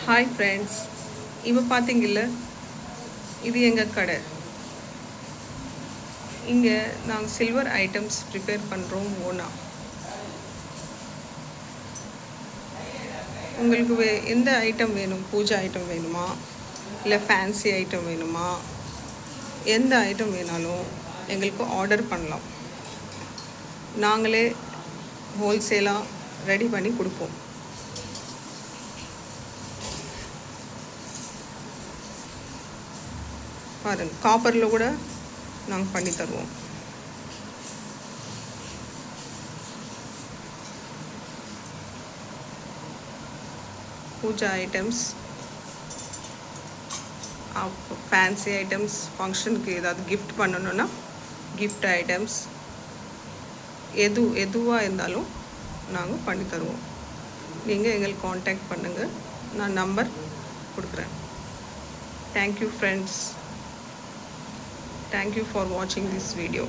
Hi friends, இப்போ பார்த்தீங்கல்ல, இது எங்கள் கடை. இங்கே நாங்கள் சில்வர் ஐட்டம்ஸ் ப்ரிப்பேர் பண்ணுறோம் ஓனா. உங்களுக்கு எந்த ஐட்டம் வேணும்? பூஜை ஐட்டம் வேணுமா, இல்லை ஃபேன்சி ஐட்டம் வேணுமா? எந்த ஐட்டம் வேணாலும் எங்களுக்கு ஆர்டர் பண்ணலாம். நாங்களே ஹோல்சேலாக ரெடி பண்ணி கொடுப்போம். பாருங்கள், காப்பரில் கூட நாங்கள் பண்ணி தருவோம். பூஜா ஐட்டம்ஸ், ஃபேன்சி ஐட்டம்ஸ், ஃபங்க்ஷனுக்கு ஏதாவது கிஃப்ட் பண்ணணுன்னா கிஃப்ட் ஐட்டம்ஸ், எதுவாக இருந்தாலும் நாங்கள் பண்ணி தருவோம். நீங்கள் எங்களுக்கு காண்டாக்ட் பண்ணுங்கள், நான் நம்பர் கொடுக்குறேன். Thank you friends. Thank you for watching this video.